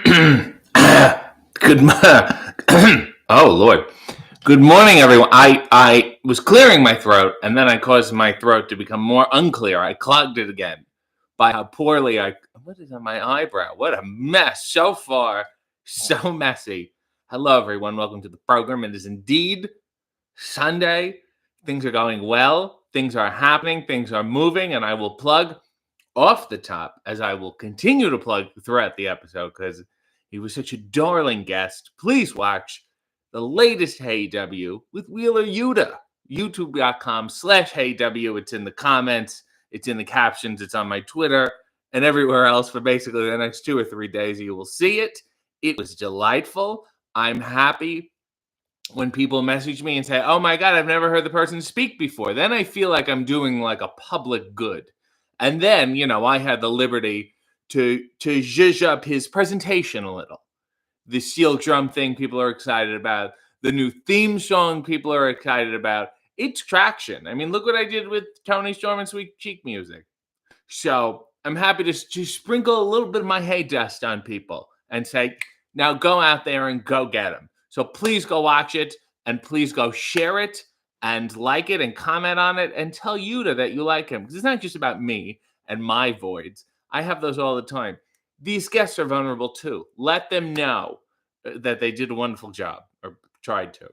Good oh Lord. Good morning, everyone. I was clearing my throat, and then I caused my throat to become more unclear. I clogged it again by how poorly what is on my eyebrow? What a mess. So far, so messy. Hello, everyone. Welcome to the program. It is indeed Sunday. Things are going well. Things are happening. Things are moving, and I will plug off the top, as I will continue to plug throughout the episode because he was such a darling guest. Please watch the latest Hey W with Wheeler Yuta. YouTube.com/HeyW. It's in the comments, it's in the captions, it's on my Twitter and everywhere else for basically the next 2 or 3 days. You will see it. It was delightful. I'm happy when people message me and say, "Oh my God, I've never heard the person speak before." Then I feel like I'm doing like a public good. And then, I had the liberty to zhuzh up his presentation a little. The steel drum thing people are excited about. The new theme song people are excited about. It's traction. I mean, look what I did with Tony Storm and Sweet Cheek Music. So I'm happy to sprinkle a little bit of my hay dust on people and say, now go out there and go get them. So please go watch it, and please go share it and like it and comment on it and tell Yuta that you like him. Because it's not just about me and my voids. I have those all the time. These guests are vulnerable too. Let them know that they did a wonderful job or tried to.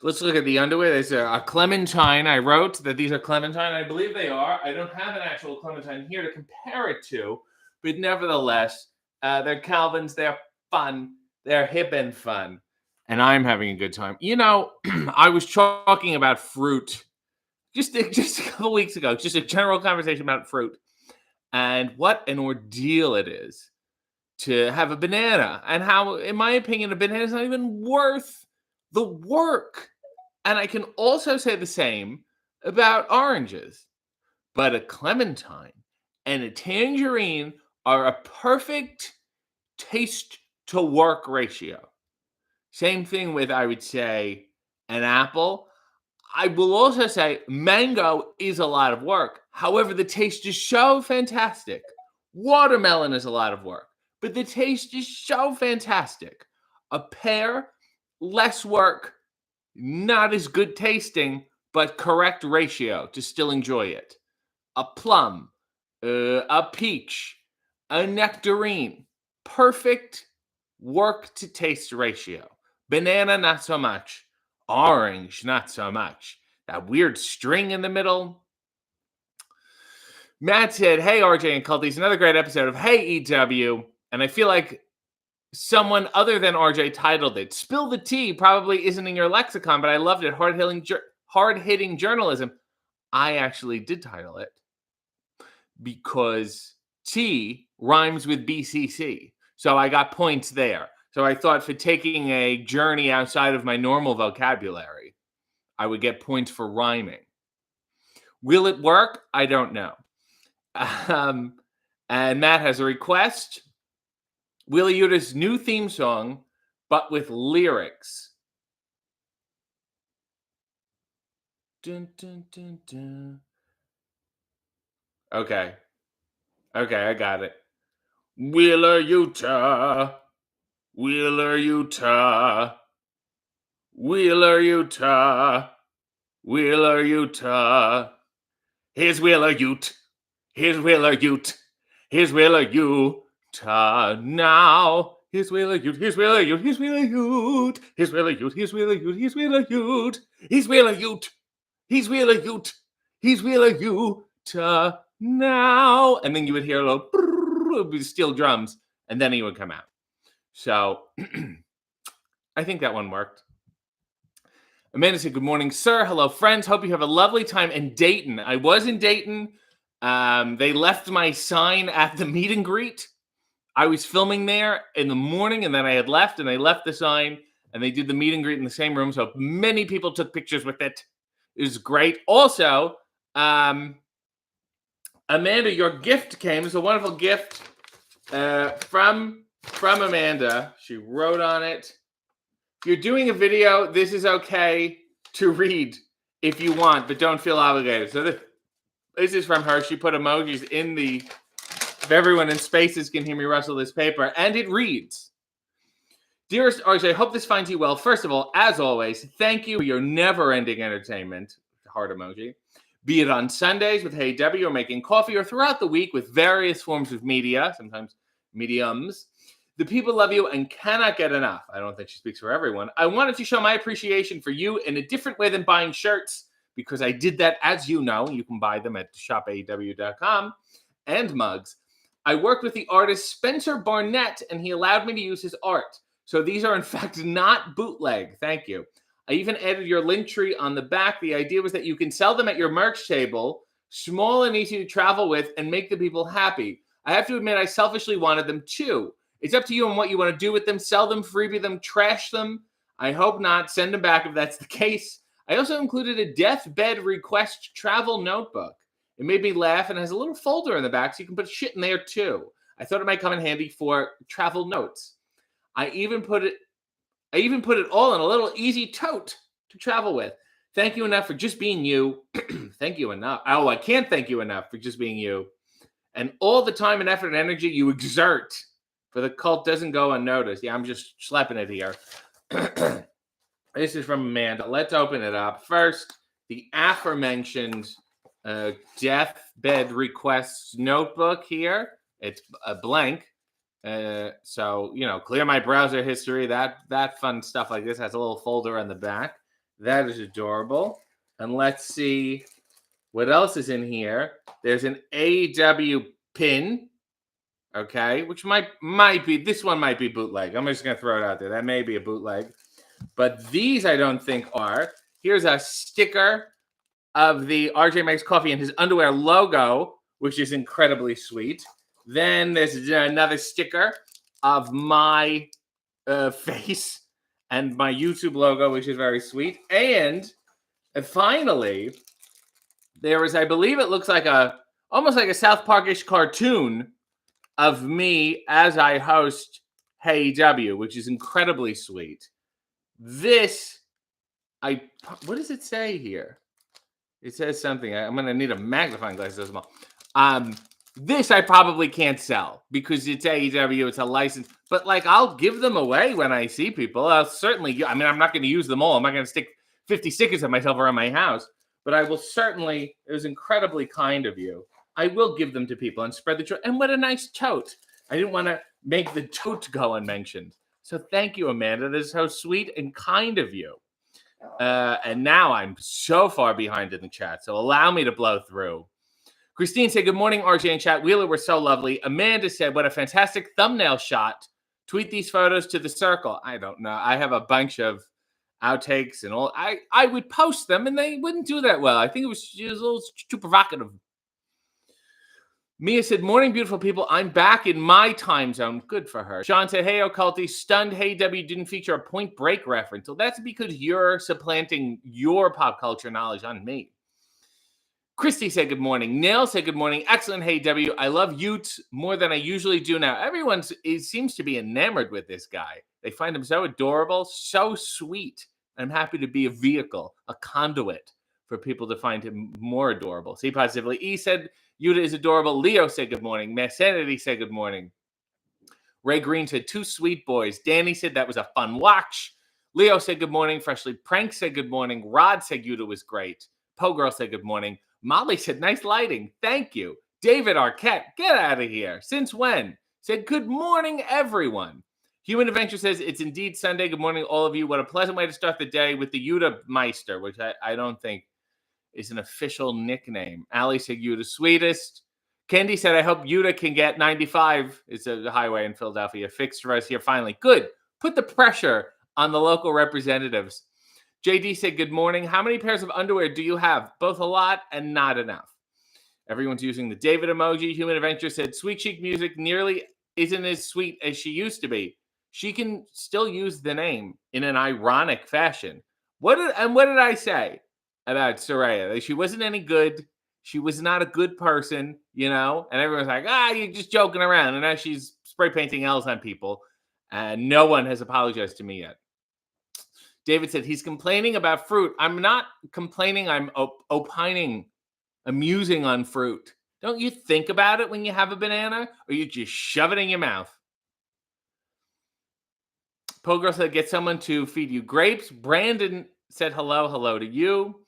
Let's look at the underwear. There's a Clementine. I wrote that these are Clementine. I believe they are. I don't have an actual Clementine here to compare it to, but nevertheless, they're Calvins. They're fun. They're hip and fun. And I'm having a good time. I was talking about fruit just a couple weeks ago, just a general conversation about fruit and what an ordeal it is to have a banana, and how, in my opinion, a banana is not even worth the work. And I can also say the same about oranges. But a clementine and a tangerine are a perfect taste to work ratio. Same thing with, I would say, an apple. I will also say mango is a lot of work. However, the taste is so fantastic. Watermelon is a lot of work, but the taste is so fantastic. A pear, less work, not as good tasting, but correct ratio to still enjoy it. A plum, a peach, a nectarine, perfect work to taste ratio. Banana, not so much. Orange, not so much. That weird string in the middle. Matt said, "Hey, RJ and Culties, another great episode of Hey EW." And I feel like someone other than RJ titled it. Spill the tea probably isn't in your lexicon, but I loved it. Hard-hitting journalism. I actually did title it because T rhymes with BCC. So I got points there. So I thought for taking a journey outside of my normal vocabulary, I would get points for rhyming. Will it work? I don't know. And Matt has a request. Wheeler Yuta's new theme song, but with lyrics. Dun, dun, dun, dun. Okay, I got it. Wheeler Yuta. Wheeler Yuta. Wheeler Yuta. Wheeler Yuta. Here's Wheeler Ute. Here's Wheeler Ute. Here's Wheeler Yuta now. Here's Wheeler Ute. Here's Wheeler Ute. Here's Wheeler Ute. Here's Wheeler Ute. Here's Wheeler Ute. Here's Wheeler Ute. Here's Wheeler Ute. Here's Wheeler Ute. Here's Wheeler Yuta now. And then you would hear a little steel drums, and then he would come out. So I think that one worked. Amanda said, "Good morning, sir. Hello, friends. Hope you have a lovely time in Dayton." I was in Dayton. They left my sign at the meet and greet. I was filming there in the morning, and then I had left, and they left the sign, and they did the meet and greet in the same room. So many people took pictures with it. It was great. Also, Amanda, your gift came. It's a wonderful gift from Amanda. She wrote on it, "If you're doing a video, this is okay to read if you want, but don't feel obligated." So this is from her. She put emojis in the if everyone in Spaces can hear me rustle this paper. And it reads, Dearest RJ, I hope this finds you well. First of all, as always, thank you for your never-ending entertainment. Heart emoji. Be it on Sundays with Hey W or making coffee, or throughout the week with various forms of media, sometimes mediums. The people love you and cannot get enough. I don't think she speaks for everyone. I wanted to show my appreciation for you in a different way than buying shirts, because I did that, as you know. You can buy them at shopaew.com, and mugs. I worked with the artist Spencer Barnett, and he allowed me to use his art. So these are, in fact, not bootleg. Thank you. I even added your link tree on the back. The idea was that you can sell them at your merch table, small and easy to travel with, and make the people happy. I have to admit, I selfishly wanted them too. It's up to you on what you want to do with them. Sell them, freebie them, trash them. I hope not. Send them back if that's the case. I also included a deathbed request travel notebook. It made me laugh and has a little folder in the back so you can put shit in there too. I thought it might come in handy for travel notes. I even put it all in a little easy tote to travel with. Thank you enough for just being you. Thank you enough. Oh, I can't thank you enough for just being you. And all the time and effort and energy you exert for the cult doesn't go unnoticed. Yeah, I'm just schlepping it here. This is from Amanda. Let's open it up. First, the aforementioned deathbed requests notebook here. It's a blank. So, clear my browser history. That fun stuff like this has a little folder on the back. That is adorable. And let's see what else is in here. There's an AW pin. Okay, which might be, this one might be bootleg. I'm just going to throw it out there. That may be a bootleg. But these I don't think are. Here's a sticker of the RJ Makes Coffee and his underwear logo, which is incredibly sweet. Then there's another sticker of my face and my YouTube logo, which is very sweet. And finally, there is, I believe it looks like almost like a South Park-ish cartoon of me as I host Hey W, which is incredibly sweet. This, what does it say here? It says something. I'm going to need a magnifying glass as well. This I probably can't sell because it's AEW, it's a license. But I'll give them away when I see people. I'll certainly, I'm not going to use them all. I'm not going to stick 50 stickers of myself around my house. But I will certainly, it was incredibly kind of you. I will give them to people and spread the joy. And what a nice tote. I didn't want to make the tote go unmentioned. So thank you, Amanda. This is so sweet and kind of you. And now I'm so far behind in the chat. So allow me to blow through. Christine said, good morning, RJ and chat. Wheeler were so lovely. Amanda said, what a fantastic thumbnail shot. Tweet these photos to the circle. I don't know. I have a bunch of outtakes and all. I would post them and they wouldn't do that well. I think it was just a little too provocative. Mia said, morning, beautiful people. I'm back in my time zone. Good for her. Sean said, hey, Occulty. Stunned Hey W didn't feature a Point Break reference. Well, that's because you're supplanting your pop culture knowledge on me. Christy said, good morning. Nail said, good morning. Excellent Hey W. I love Utes more than I usually do now. Everyone seems to be enamored with this guy. They find him so adorable, so sweet. I'm happy to be a vehicle, a conduit for people to find him more adorable. See positively. E said, Yuta is adorable. Leo said good morning. Massanity said good morning. Ray Green said, two sweet boys. Danny said that was a fun watch. Leo said good morning. Freshly Prank said good morning. Rod said Yuta was great. Poe Girl said good morning. Molly said nice lighting. Thank you. David Arquette, get out of here. Since when? Said good morning, everyone. Human Adventure says it's indeed Sunday. Good morning, all of you. What a pleasant way to start the day with the Yuta Meister, which I don't think is an official nickname. Ali said Yuta sweetest. Kendi said, I hope Yuta can get 95. It's a highway in Philadelphia. Fixed for us here finally. Good. Put the pressure on the local representatives. JD said, good morning. How many pairs of underwear do you have? Both a lot and not enough. Everyone's using the David emoji. Human Adventure said, sweet chic music nearly isn't as sweet as she used to be. She can still use the name in an ironic fashion. What did I say about Soraya? She wasn't any good. She was not a good person, and everyone's like, you're just joking around. And now she's spray painting L's on people. And no one has apologized to me yet. David said he's complaining about fruit. I'm not complaining. I'm opining, amusing on fruit. Don't you think about it when you have a banana, or you just shove it in your mouth? Pogirl said, get someone to feed you grapes. Brandon said, hello to you.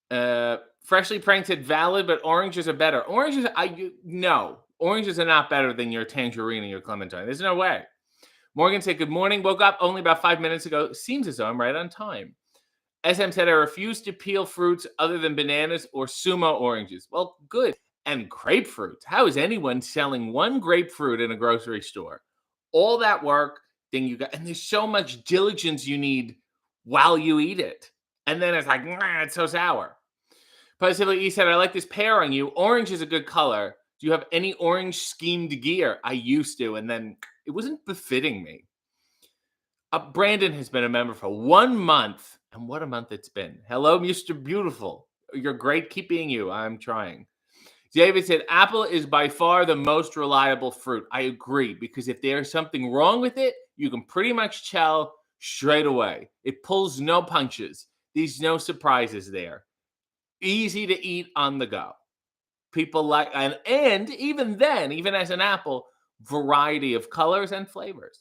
Freshly pranked said, valid, but oranges are better. No. Oranges are not better than your tangerine and your clementine. There's no way. Morgan said, good morning. Woke up only about 5 minutes ago. Seems as though I'm right on time. SM said, I refuse to peel fruits other than bananas or sumo oranges. Well, good. And grapefruit. How is anyone selling one grapefruit in a grocery store? All that work, then you got, and there's so much diligence you need while you eat it. And then it's like, it's so sour. Positively, he said, I like this pear on you. Orange is a good color. Do you have any orange schemed gear? I used to, and then it wasn't befitting me. Brandon has been a member for 1 month, and what a month it's been. Hello, Mr. Beautiful. You're great. Keep being you. I'm trying. David said, apple is by far the most reliable fruit. I agree, because if there's something wrong with it, you can pretty much tell straight away. It pulls no punches. There's no surprises there. Easy to eat on the go. People like, and even then, even as an apple, variety of colors and flavors.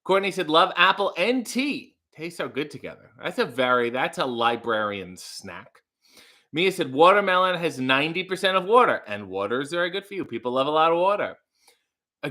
Courtney said, love apple and tea. Taste so good together. That's a librarian snack. Mia said, watermelon has 90% of water, and water is very good for you. People love a lot of water.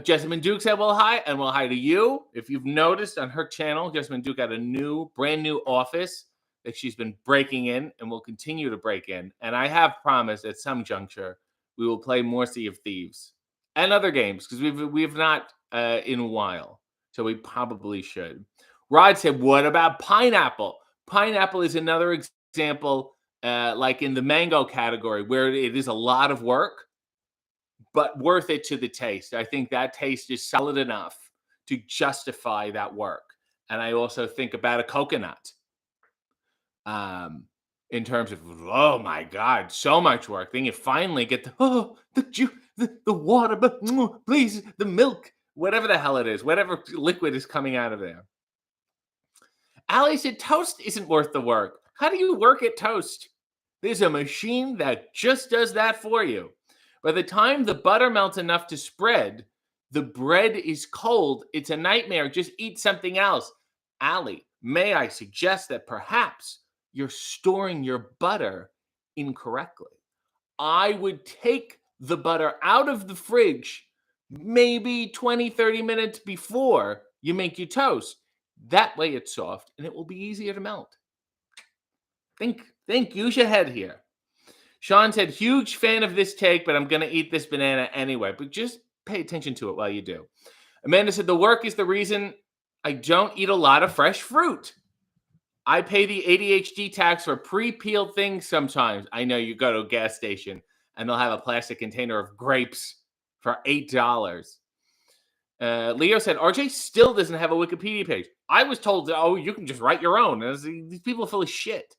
Jessamine Duke said, well, hi, and well, hi to you. If you've noticed on her channel, Jessamine Duke got a brand new office that she's been breaking in and will continue to break in. And I have promised at some juncture we will play more Sea of Thieves and other games, because we've not in a while. So we probably should. Rod said, what about pineapple? Pineapple is another example, like in the mango category, where it is a lot of work, but worth it to the taste. I think that taste is solid enough to justify that work. And I also think about a coconut. In terms of, oh my God, so much work. Then you finally get the water, but please, the milk, whatever the hell it is, whatever liquid is coming out of there. Allie said, toast isn't worth the work. How do you work at toast? There's a machine that just does that for you. By the time the butter melts enough to spread, the bread is cold. It's a nightmare. Just eat something else. Allie, may I suggest that perhaps you're storing your butter incorrectly? I would take the butter out of the fridge maybe 20, 30 minutes before you make your toast. That way it's soft and it will be easier to melt. Think, use your head here. Sean said, huge fan of this take, but I'm going to eat this banana anyway. But just pay attention to it while you do. Amanda said, the work is the reason I don't eat a lot of fresh fruit. I pay the ADHD tax for pre-peeled things sometimes. I know, you go to a gas station and they'll have a plastic container of grapes for $8. Leo said, RJ still doesn't have a Wikipedia page. I was told, oh, you can just write your own. These people are full of shit.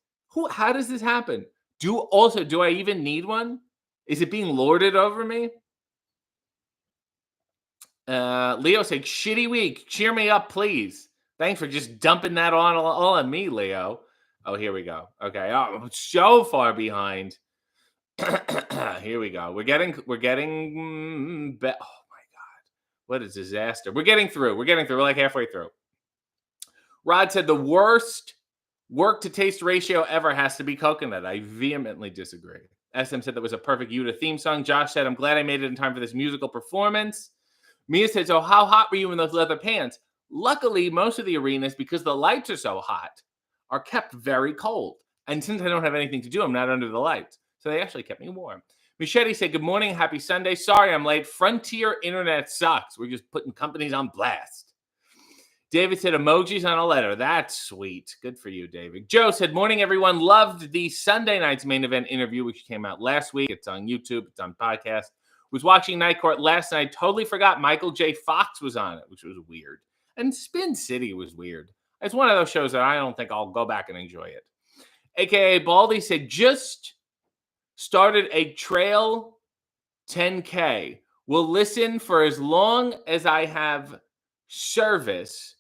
How does this happen? Do I even need one? Is it being lorded over me? Leo said, shitty week. Cheer me up, please. Thanks for just dumping that all on me, Leo. Oh, here we go. Okay. Oh, I'm so far behind. Here we go. We're getting. Oh my God. What a disaster. We're getting through. We're like halfway through. Rod said the worst work to taste ratio ever has to be coconut. I vehemently disagree. SM said that was a perfect Yuta theme song. Josh said, I'm glad I made it in time for this musical performance. Mia said, so how hot were you in those leather pants? Luckily, most of the arenas, because the lights are so hot, are kept very cold. And since I don't have anything to do, I'm not under the lights. So they actually kept me warm. Michetti said, good morning, happy Sunday. Sorry I'm late. Frontier internet sucks. We're just putting companies on blast. David said, emojis on a letter. That's sweet. Good for you, David. Joe said, morning, everyone. Loved the Sunday night's main event interview, which came out last week. It's on YouTube. It's on podcast. Was watching Night Court last night. Totally forgot Michael J. Fox was on it, which was weird. And Spin City was weird. It's one of those shows that I don't think I'll go back and enjoy it. AKA Baldy said, just started a trail 10K. Will listen for as long as I have service.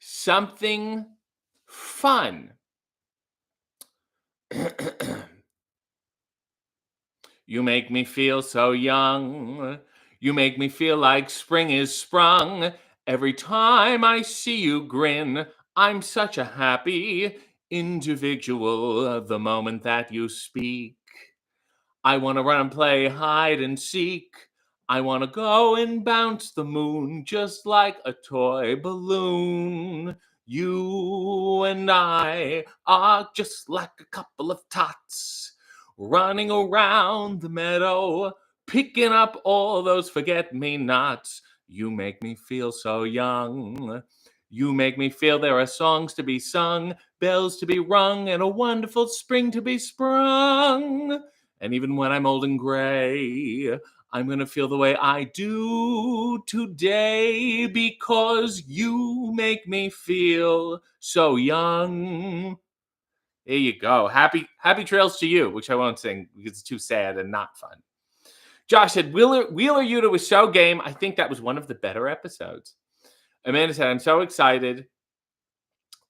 Something fun. You make me feel so young. You make me feel like spring is sprung. Every time I see you grin, I'm such a happy individual the moment that you speak. I want to run and play hide and seek. I want to go and bounce the moon just like a toy balloon. You and I are just like a couple of tots running around the meadow, picking up all those forget-me-nots. You make me feel so young. You make me feel there are songs to be sung, bells to be rung, and a wonderful spring to be sprung. And even when I'm old and gray, I'm going to feel the way I do today because you make me feel so young. There you go. Happy trails to you, which I won't sing because it's too sad and not fun. Josh said, Wheeler Yuta was so game. I think that was one of the better episodes. Amanda said, I'm so excited.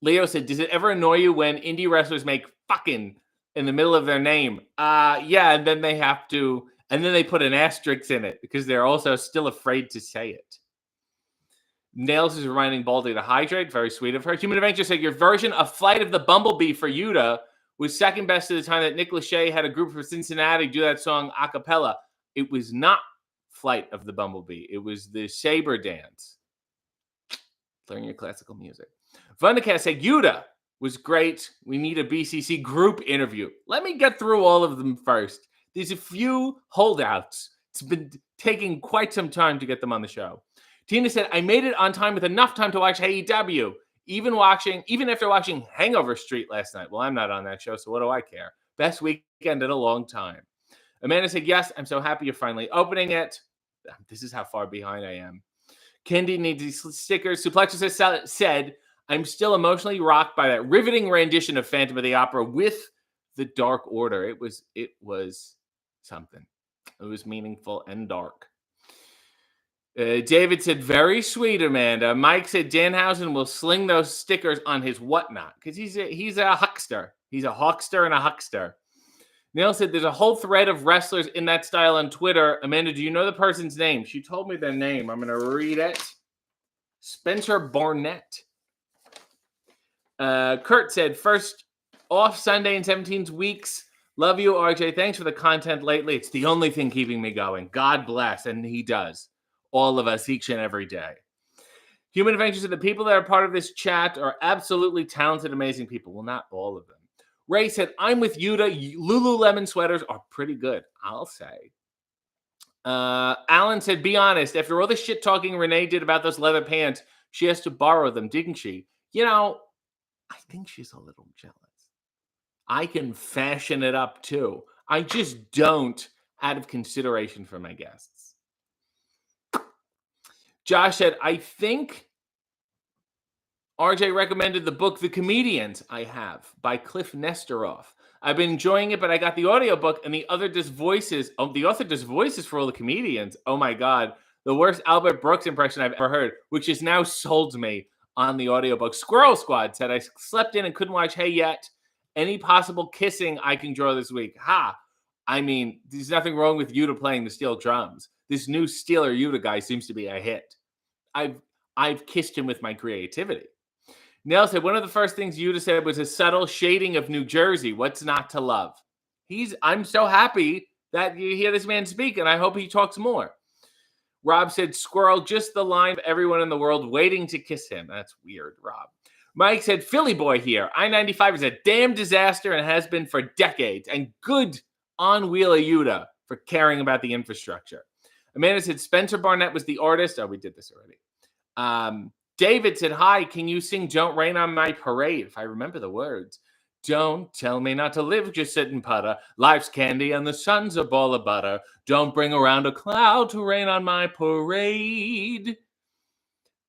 Leo said, does it ever annoy you when indie wrestlers make fucking in the middle of their name? Yeah, and then they have to, and then they put an asterisk in it because they're also still afraid to say it. Nails is reminding Baldy to hydrate. Very sweet of her. Human Adventure said, your version of Flight of the Bumblebee for Yuta was second best to the time that Nick Lachey had a group from Cincinnati do that song a cappella. It was not Flight of the Bumblebee. It was the Saber Dance. Learn your classical music. Vundacast said, Yuta was great. We need a BCC group interview. Let me get through all of them first. There's a few holdouts. It's been taking quite some time to get them on the show. Tina said, I made it on time with enough time to watch AEW, even after watching Hangover Street last night. Well, I'm not on that show, so what do I care? Best weekend in a long time. Amanda said, yes, I'm so happy you're finally opening it. This is how far behind I am. Kendi needs these stickers. Suplexus said, I'm still emotionally rocked by that riveting rendition of Phantom of the Opera with the Dark Order. It was something. It was meaningful and dark. David said, very sweet, Amanda. Mike said Danhausen will sling those stickers on his whatnot because he's a huckster. He's a hawkster and a huckster. Neil said there's a whole thread of wrestlers in that style on Twitter. Amanda, do you know the person's name? She told me their name. I'm going to read it. Spencer Barnett. Kurt said, first off Sunday in 17 weeks. Love you, RJ. Thanks for the content lately. It's the only thing keeping me going. God bless. And he does. All of us each and every day. Human Adventures and the people that are part of this chat are absolutely talented, amazing people. Well, not all of them. Ray said, I'm with Yuta. Lululemon sweaters are pretty good, I'll say. Alan said, be honest. After all the shit talking Renee did about those leather pants, she has to borrow them, didn't she? You know, I think she's a little jealous. I can fashion it up too. I just don't out of consideration for my guests. Josh said, I think RJ recommended the book The Comedians I have by Cliff Nesteroff. I've been enjoying it, but I got the audiobook and the author does voices for all the comedians. Oh my God. The worst Albert Brooks impression I've ever heard, which has now sold me on the audiobook. Squirrel Squad said, I slept in and couldn't watch Hey Yet. Any possible kissing I can draw this week? Ha! I mean, there's nothing wrong with Yuta playing the steel drums. This new Steeler Yuta guy seems to be a hit. I've kissed him with my creativity. Nell said, one of the first things Yuta said was a subtle shading of New Jersey. What's not to love? I'm so happy that you hear this man speak, and I hope he talks more. Rob said, Squirrel, just the line of everyone in the world waiting to kiss him. That's weird, Rob. Mike said, Philly boy here. I-95 is a damn disaster and has been for decades. And good on Wheeler Yuta for caring about the infrastructure. Amanda said, Spencer Barnett was the artist. Oh, we did this already. David said, hi, can you sing Don't Rain on My Parade? If I remember the words. Don't tell me not to live, just sit and putter. Life's candy and the sun's a ball of butter. Don't bring around a cloud to rain on my parade.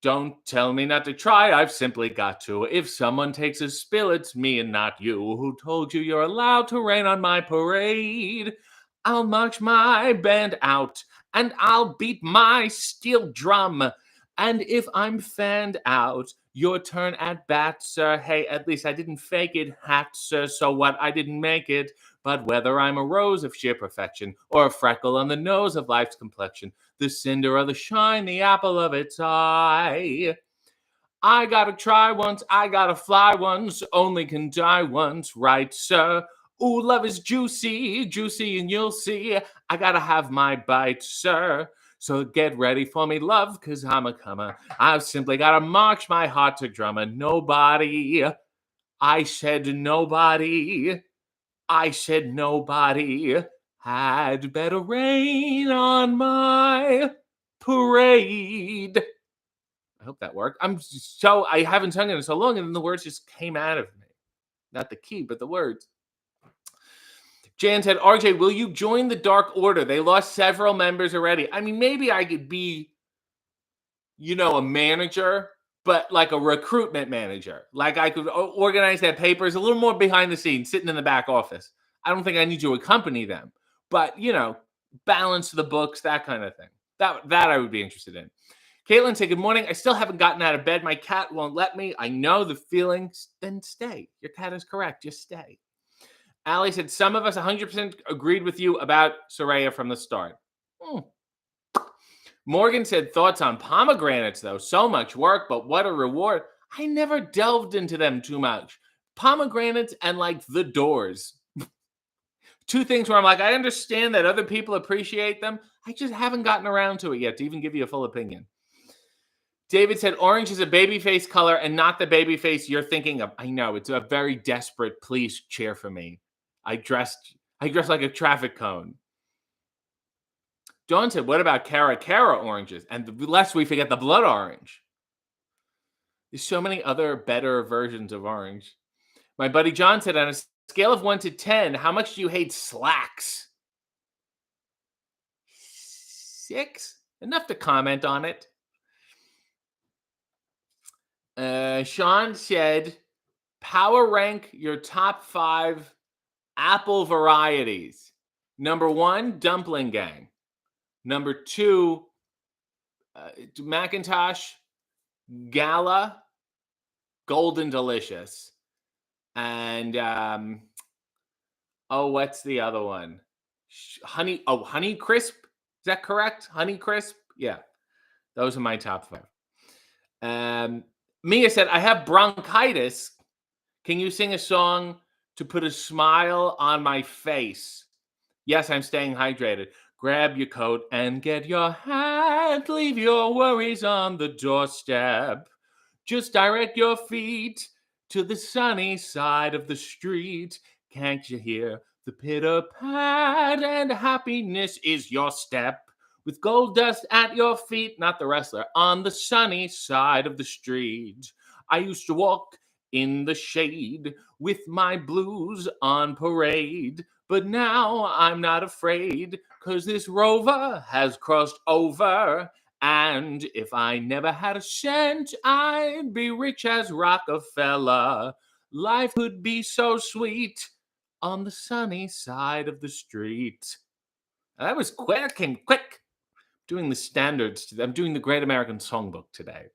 Don't tell me not to try, I've simply got to. If someone takes a spill, it's me and not you. Who told you you're allowed to rain on my parade? I'll march my band out, and I'll beat my steel drum. And if I'm fanned out, your turn at bat, sir. Hey, at least I didn't fake it, hat, sir. So what? I didn't make it. But whether I'm a rose of sheer perfection or a freckle on the nose of life's complexion, the cinder of the shine, the apple of its eye, I gotta try once, I gotta fly once, only can die once, right, sir? Ooh, love is juicy, juicy, and you'll see. I gotta have my bite, sir. So get ready for me, love, cause I'm a comer. I've simply gotta march my heart to drummer. Nobody, I said nobody, I said nobody had better rain on my parade. I hope that worked. I haven't sung it in so long, and then the words just came out of me. Not the key, but the words. Jan said, RJ, will you join the Dark Order? They lost several members already. I mean, maybe I could be, a manager, but like a recruitment manager. Like I could organize their papers a little more behind the scenes, sitting in the back office. I don't think I need to accompany them, but, balance the books, that kind of thing. That I would be interested in. Caitlin said, good morning. I still haven't gotten out of bed. My cat won't let me. I know the feelings. Then stay. Your cat is correct. Just stay. Allie said, some of us 100% agreed with you about Soraya from the start. Morgan said, thoughts on pomegranates, though. So much work, but what a reward. I never delved into them too much. Pomegranates and, The Doors. Two things where I'm like, I understand that other people appreciate them. I just haven't gotten around to it yet to even give you a full opinion. David said, orange is a babyface color and not the babyface you're thinking of. I know, it's a very desperate please cheer for me. I dressed like a traffic cone. Dawn said, what about Cara oranges? And lest we forget the blood orange. There's so many other better versions of orange. My buddy John said, on a scale of 1 to 10, how much do you hate slacks? 6? Enough to comment on it. Sean said, power rank your top 5 apple varieties. Number 1, Dumpling Gang. Number 2, Macintosh, Gala, Golden Delicious. And, what's the other one? Honey Crisp. Is that correct? Honey Crisp? Yeah. Those are my top 5. Mia said, I have bronchitis. Can you sing a song to put a smile on my face? Yes, I'm staying hydrated. Grab your coat and get your hat. Leave your worries on the doorstep. Just direct your feet to the sunny side of the street. Can't you hear the pitter-pat? And happiness is your step. With gold dust at your feet, not the wrestler, on the sunny side of the street. I used to walk in the shade with my blues on parade. But now I'm not afraid, 'cause this rover has crossed over. And if I never had a cent, I'd be rich as Rockefeller. Life could be so sweet on the sunny side of the street. That was quick. That came quick. Doing the standards. I'm doing the Great American Songbook today.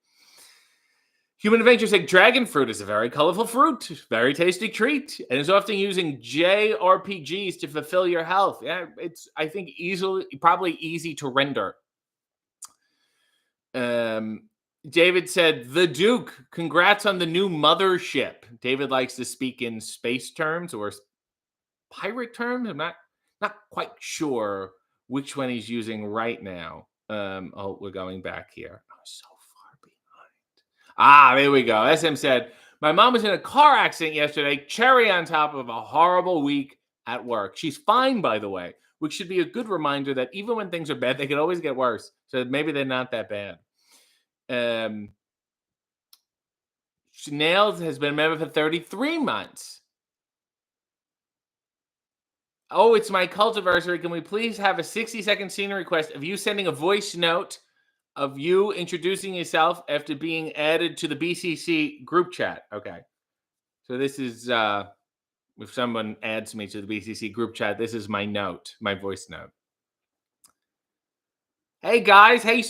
Human Adventure said dragon fruit is a very colorful fruit, very tasty treat, and is often using JRPGs to fulfill your health. Yeah, it's, I think, probably easy to render. David said, the Duke, congrats on the new mothership. David likes to speak in space terms or pirate terms. I'm not quite sure which one he's using right now. We're going back here. Oh, so far behind. There we go. SM said, my mom was in a car accident yesterday. Cherry on top of a horrible week at work. She's fine, by the way, which should be a good reminder that even when things are bad, they can always get worse. So maybe they're not that bad. Nails has been a member for 33 months. Oh, it's my cultiversary. Can we please have a 60-second scene request of you sending a voice note of you introducing yourself after being added to the BCC group chat? Okay. So this is, if someone adds me to the BCC group chat, this is my note, my voice note. Hey, guys. Hey,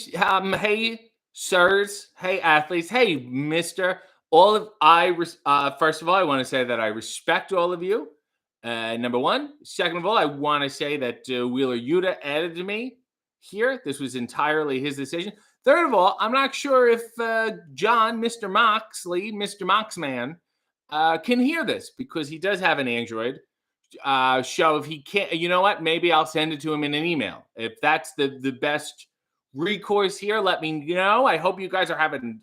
sirs. Hey, athletes. Hey, mister. First of all, I want to say that I respect all of you. Number one. Second of all, I want to say that Wheeler Yuta added to me here. This was entirely his decision. Third of all, I'm not sure if John, Mr. Moxley, Mr. Moxman, can hear this because he does have an Android. If he can't, you know what? Maybe I'll send it to him in an email. If that's the best recourse here, let me know. I hope you guys are having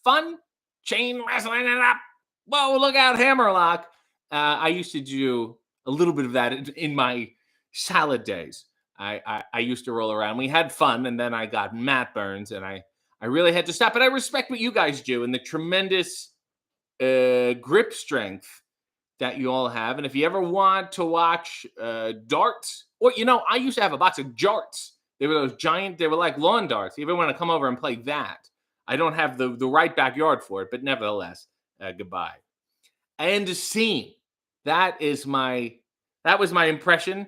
fun chain wrestling it up. Whoa, look out, Hammerlock. I used to do a little bit of that in my salad days. I used to roll around. We had fun, and then I got mat burns, and I really had to stop. But I respect what you guys do and the tremendous grip strength that you all have. And if you ever want to watch darts, or, I used to have a box of jarts. They were those giant, they were like lawn darts. You ever want to come over and play that? I don't have the right backyard for it, but nevertheless, goodbye. And scene. That was my impression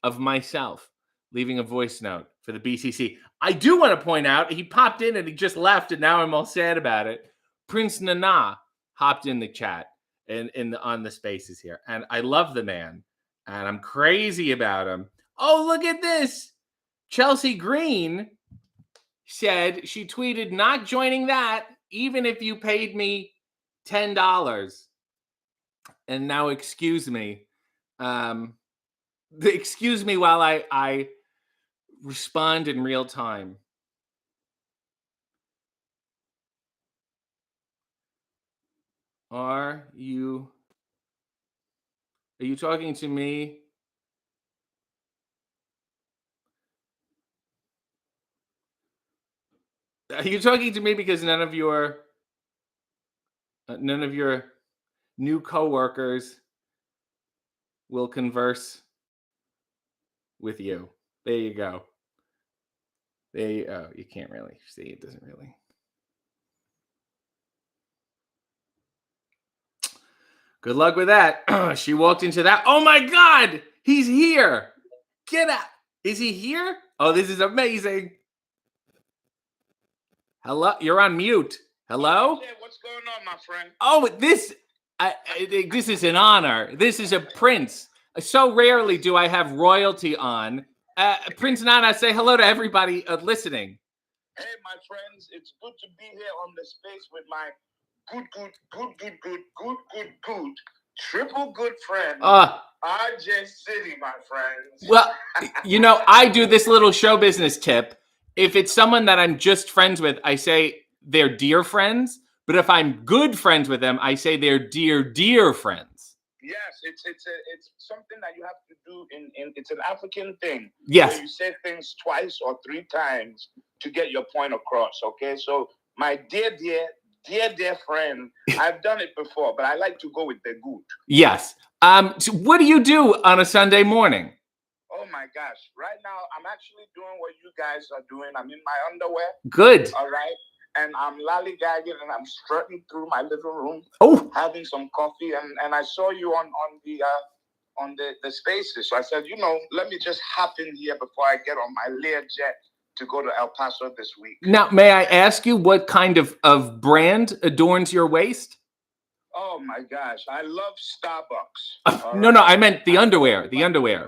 of myself leaving a voice note for the BCC. I do want to point out, he popped in and he just left, and now I'm all sad about it. Prince Nana hopped in the chat and on the spaces here, and I love the man, and I'm crazy about him. Oh, look at this. Chelsea Green said, she tweeted, not joining that, even if you paid me $10. And now excuse me. Excuse me while I respond in real time. Are you talking to me? Are you talking to me because none of your new coworkers will converse with you? There you go. You can't really see. It doesn't really. Good luck with that. She walked into that. Oh my God, he's here. Get out. Is he here? Oh, this is amazing. Hello, you're on mute. Hello? Hey, what's going on, my friend? Oh, this is an honor. This is a prince. So rarely do I have royalty on. Prince Nana, say hello to everybody listening. Hey, my friends, it's good to be here on the space with my good, triple good friend, RJ City, my friends. Well, I do this little show business tip. If it's someone that I'm just friends with, I say they're dear friends. But if I'm good friends with them, I say they're dear friends. Yes, it's something that you have to do it's an African thing. Yes. Where you say things twice or three times to get your point across. Okay, so my dear friend, I've done it before, but I like to go with the good. Yes. So what do you do on a Sunday morning? Oh my gosh! Right now, I'm actually doing what you guys are doing. I'm in my underwear. Good. All right. And I'm lollygagging and I'm strutting through my living room, having some coffee. And I saw you on the spaces. So I said, let me just hop in here before I get on my Learjet to go to El Paso this week. Now, may I ask you what kind of brand adorns your waist? Oh my gosh, I love Starbucks. No, I meant the underwear. The underwear.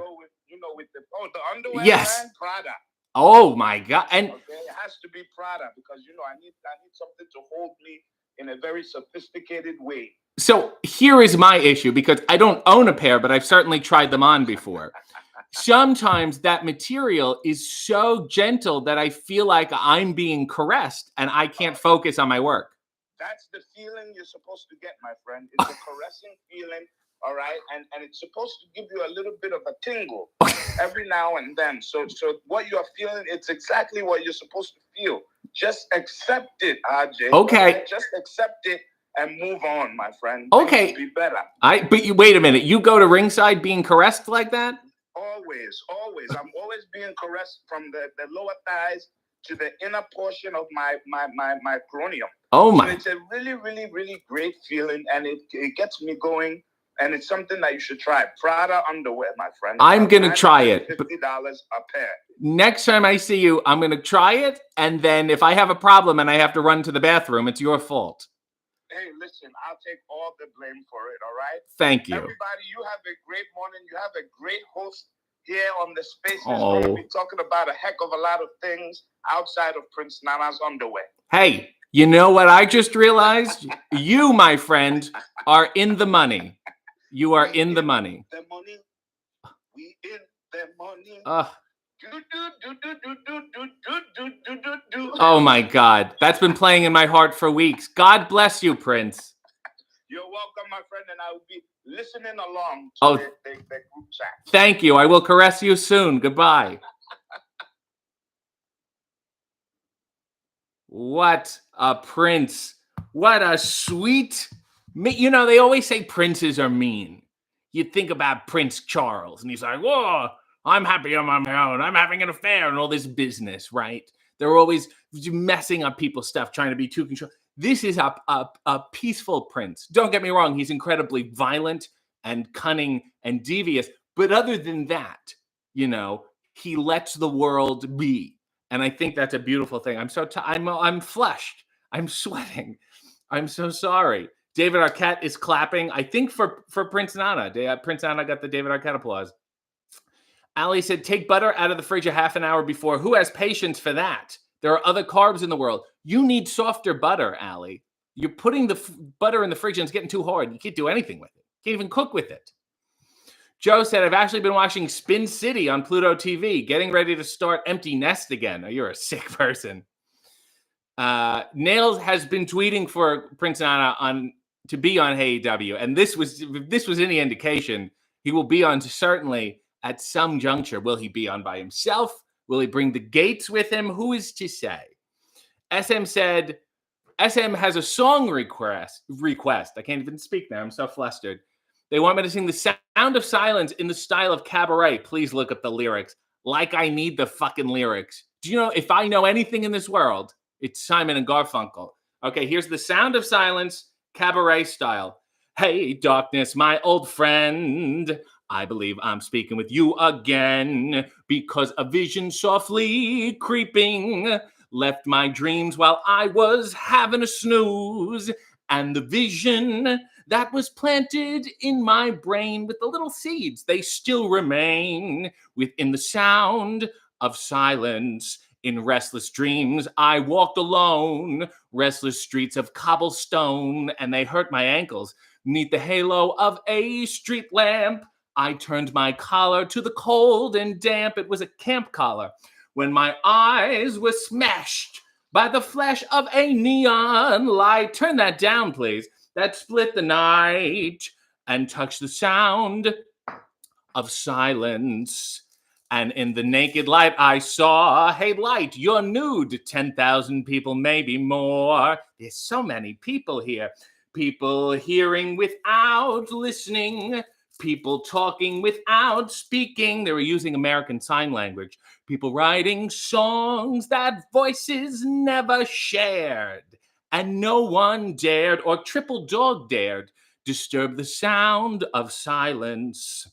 With the underwear. Yes. Brand, Prada. Oh my God! And okay, it has to be Prada because I need something to hold me in a very sophisticated way. So here is my issue, because I don't own a pair, but I've certainly tried them on before. Sometimes that material is so gentle that I feel like I'm being caressed and I can't focus on my work. That's the feeling you're supposed to get, my friend. It's a caressing feeling. All right, and it's supposed to give you a little bit of a tingle every now and then. So what you're feeling, it's exactly what you're supposed to feel. Just accept it, RJ. Okay. Just accept it and move on, my friend. Okay. Things will be better. But you wait a minute. You go to ringside being caressed like that? Always. I'm always being caressed from the lower thighs to the inner portion of my cranium. Oh my! So it's a really, really, really great feeling, and it gets me going. And it's something that you should try. Prada underwear, my friend. I'm going to try it. $50 a pair. Next time I see you, I'm going to try it. And then if I have a problem and I have to run to the bathroom, it's your fault. hey, listen, I'll take all the blame for it, all right? Thank you. Everybody, you have a great morning. You have a great host here on the space. Is going to be talking about a heck of a lot of things outside of Prince Nana's underwear. Hey, you know what I just realized? You, my friend, are in the money. You are in the money. The money. We in the money. Oh my God. That's been playing in my heart for weeks. God bless you, Prince. You're welcome, my friend, and I will be listening along to the group chat. Thank you. I will caress you soon. Goodbye. What a prince. What a sweet... You know, they always say princes are mean. You think about Prince Charles, and he's like, whoa, I'm happy on my own. I'm having an affair and all this business, right? They're always messing up people's stuff, trying to be too control. This is a peaceful prince. Don't get me wrong. He's incredibly violent and cunning and devious. But other than that, you know, he lets the world be. And I think that's a beautiful thing. I'm flushed. I'm sweating. I'm so sorry. David Arquette is clapping, I think, for Prince Nana. Prince Nana got the David Arquette applause. Ali said, take butter out of the fridge a half an hour before. Who has patience for that? There are other carbs in the world. You need softer butter, Ali. You're putting the butter in the fridge and it's getting too hard. You can't do anything with it. Can't even cook with it. Joe said, I've actually been watching Spin City on Pluto TV, getting ready to start Empty Nest again. Oh, you're a sick person. Nails has been tweeting for Prince Nana to be on AEW, and this was any indication, he will be on certainly at some juncture. Will he be on by himself? Will he bring the Gates with him? Who is to say? SM said, SM has a song request. I can't even speak now. I'm so flustered. They want me to sing The Sound of Silence in the style of Cabaret. Please look up the lyrics. Like I need the fucking lyrics. Do you know, if I know anything in this world, it's Simon and Garfunkel. Okay, here's The Sound of Silence, Cabaret style. Hey, darkness, my old friend. I believe I'm speaking with you again because a vision softly creeping left my dreams while I was having a snooze. And the vision that was planted in my brain with the little seeds, they still remain within the sound of silence. In restless dreams, I walked alone, restless streets of cobblestone, and they hurt my ankles. Neath the halo of a street lamp, I turned my collar to the cold and damp. It was a camp collar. When my eyes were smashed by the flash of a neon light. Turn that down, please. That split the night and touched the sound of silence. And in the naked light I saw, hey light, you're nude. 10,000 people, maybe more. There's so many people here. People hearing without listening. People talking without speaking. They were using American Sign Language. People writing songs that voices never shared. And no one dared, or triple dog dared, disturb the sound of silence.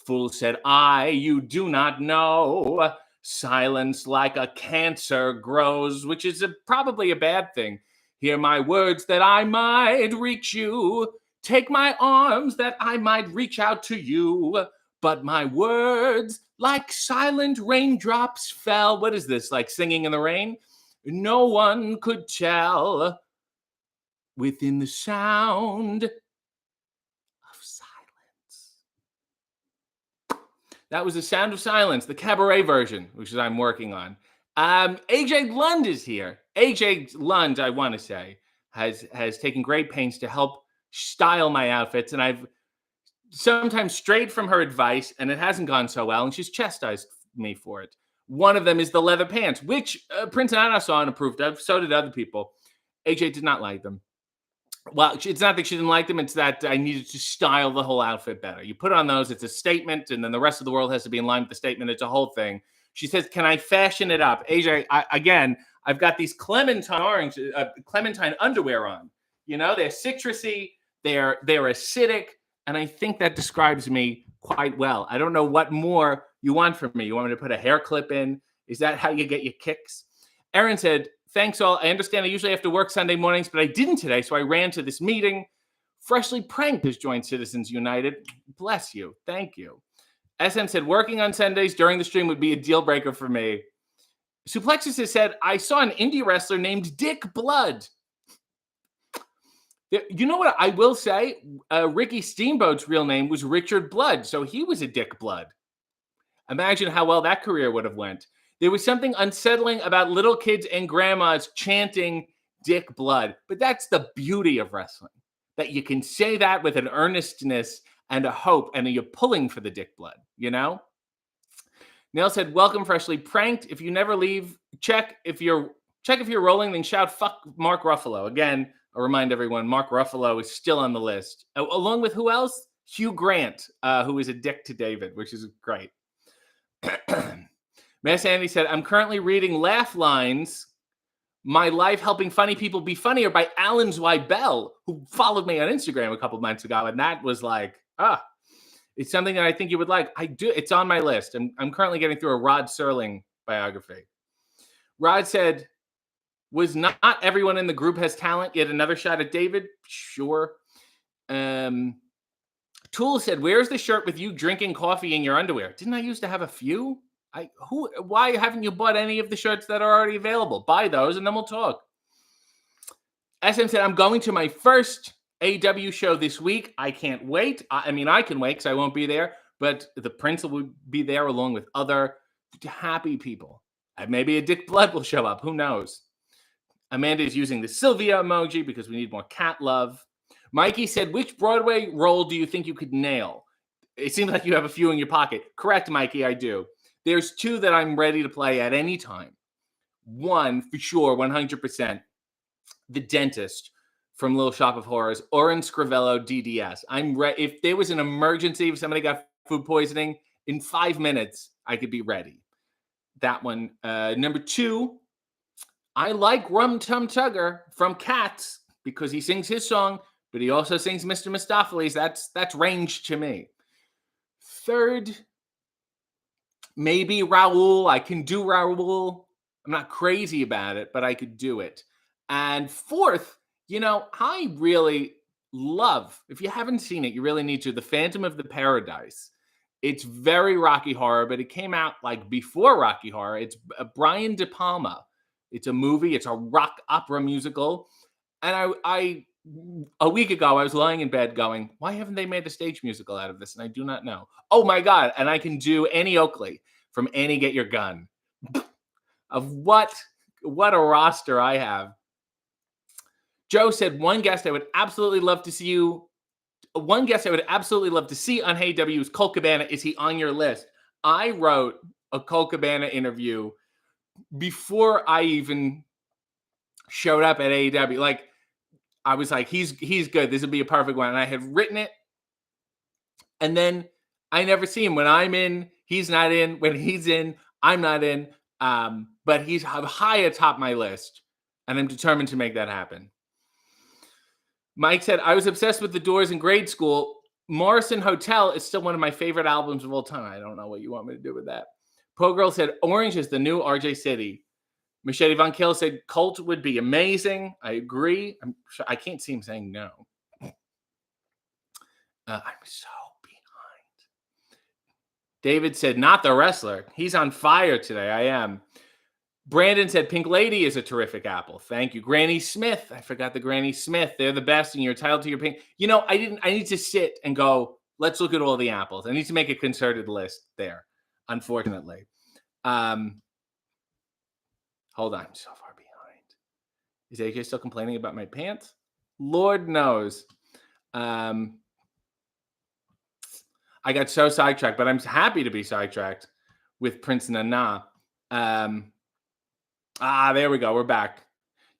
Fool said I, you do not know. Silence like a cancer grows, which is probably a bad thing. Hear my words that I might reach you. Take my arms that I might reach out to you. But my words, like silent raindrops, fell. What is this, like singing in the rain? No one could tell. Within the sound of silence. That was The Sound of Silence, the Cabaret version, which is I'm working on. AJ Lund is here. AJ Lund, I want to say, has taken great pains to help style my outfits, and I've sometimes strayed from her advice, and it hasn't gone so well, and she's chastised me for it. One of them is the leather pants, which Prince Nana saw and approved of. So did other people. AJ did not like them. Well, it's not that she didn't like them. It's that I needed to style the whole outfit better. You put on those, it's a statement, and then the rest of the world has to be in line with the statement. It's a whole thing. She says, can I fashion it up? AJ, I've got these Clementine underwear on. You know, they're citrusy, they're acidic, and I think that describes me quite well. I don't know what more you want from me. You want me to put a hair clip in? Is that how you get your kicks? Aaron said, Thanks all. I understand I usually have to work Sunday mornings, but I didn't today, so I ran to this meeting. Freshly Pranked has joined Citizens United. Bless you. Thank you. SM said, working on Sundays during the stream would be a deal breaker for me. Suplexus has said, I saw an indie wrestler named Dick Blood. You know what I will say? Ricky Steamboat's real name was Richard Blood, so he was a Dick Blood. Imagine how well that career would have went. There was something unsettling about little kids and grandmas chanting Dick Blood, but that's the beauty of wrestling, that you can say that with an earnestness and a hope, and you're pulling for the Dick Blood, you know? Neil said, welcome, Freshly Pranked. If you never leave, check if you're rolling, then shout, fuck Mark Ruffalo. Again, I'll remind everyone, Mark Ruffalo is still on the list. Along with who else? Hugh Grant, who is a dick to David, which is great. Mass Andy said, I'm currently reading Laugh Lines, My Life Helping Funny People Be Funnier by Alan Zweibel, who followed me on Instagram a couple months ago. And that was like, it's something that I think you would like. I do. It's on my list. I'm currently getting through a Rod Serling biography. Rod said, was not everyone in the group has talent? Yet another shot at David? Sure. Tool said, where's the shirt with you drinking coffee in your underwear? Didn't I used to have a few? Why haven't you bought any of the shirts that are already available? Buy those and then we'll talk. SM said, I'm going to my first AW show this week. I can't wait. I mean, I can wait because I won't be there, but the Prince will be there along with other happy people. Maybe a Dick Blood will show up. Who knows? Amanda is using the Sylvia emoji because we need more cat love. Mikey said, which Broadway role do you think you could nail? It seems like you have a few in your pocket. Correct, Mikey, I do. There's two that I'm ready to play at any time. One, for sure, 100%, the dentist from Little Shop of Horrors, Oren Scrivello, DDS. I'm ready. If there was an emergency, if somebody got food poisoning, in 5 minutes, I could be ready. That one. Number two, I like Rum Tum Tugger from Cats because he sings his song, but he also sings Mr. Mistopheles. That's range to me. Third, maybe Raoul. I can do Raoul. I'm not crazy about it, but I could do it. And fourth, I really love, if you haven't seen it, you really need to, The Phantom of the Paradise. It's very Rocky Horror, but it came out like before Rocky Horror. It's Brian De Palma. It's a movie. It's a rock opera musical. And I a week ago, I was lying in bed going, why haven't they made a stage musical out of this? And I do not know. Oh my God. And I can do Annie Oakley from Annie Get Your Gun. Of what a roster I have. Joe said, one guest I would absolutely love to see on Hey W is Colt Cabana. Is he on your list? I wrote a Colt Cabana interview before I even showed up at AEW. Like, I was like, he's good. This would be a perfect one. And I had written it. And then I never see him. When I'm in, he's not in. When he's in, I'm not in. But he's high atop my list. And I'm determined to make that happen. Mike said, I was obsessed with The Doors in grade school. Morrison Hotel is still one of my favorite albums of all time. I don't know what you want me to do with that. Po Girl said, Orange is the new RJ City. Machete Von Kill said, Colt would be amazing. I agree. I can't see him saying no. I'm so behind. David said, not the wrestler. He's on fire today. I am. Brandon said, Pink Lady is a terrific apple. Thank you. Granny Smith. I forgot the Granny Smith. They're the best, and you're entitled to your pink. I need to sit and go, let's look at all the apples. I need to make a concerted list there, unfortunately. Hold on. I'm so far behind. Is AJ still complaining about my pants? Lord knows. I got so sidetracked, but I'm happy to be sidetracked with Prince Nana. There we go. We're back.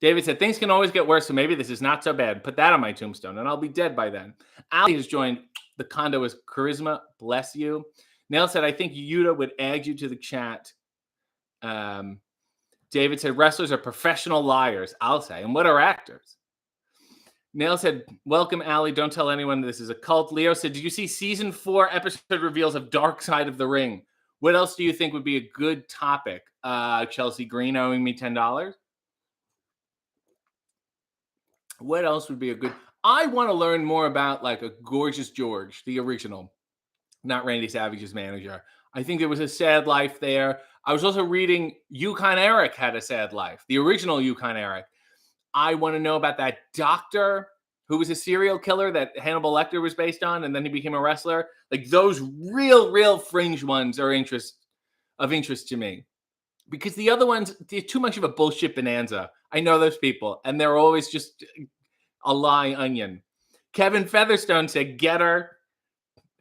David said, things can always get worse, so maybe this is not so bad. Put that on my tombstone, and I'll be dead by then. Ali has joined the condo as charisma. Bless you. Nail said, I think Yuta would add you to the chat. David said, wrestlers are professional liars. I'll say. And what are actors? Nail said, welcome, Ali. Don't tell anyone this is a cult. Leo said, did you see season 4 episode reveals of Dark Side of the Ring? What else do you think would be a good topic? Chelsea Green owing me $10? What else would be a good? I want to learn more about like a Gorgeous George, the original, not Randy Savage's manager. I think there was a sad life there. I was also reading Yukon Eric had a sad life, the original Yukon Eric. I want to know about that doctor who was a serial killer that Hannibal Lecter was based on, and then he became a wrestler. Like those real fringe ones are of interest to me. Because the other ones, they're too much of a bullshit bonanza. I know those people, and they're always just a lie onion. Kevin Featherstone said, "Get her."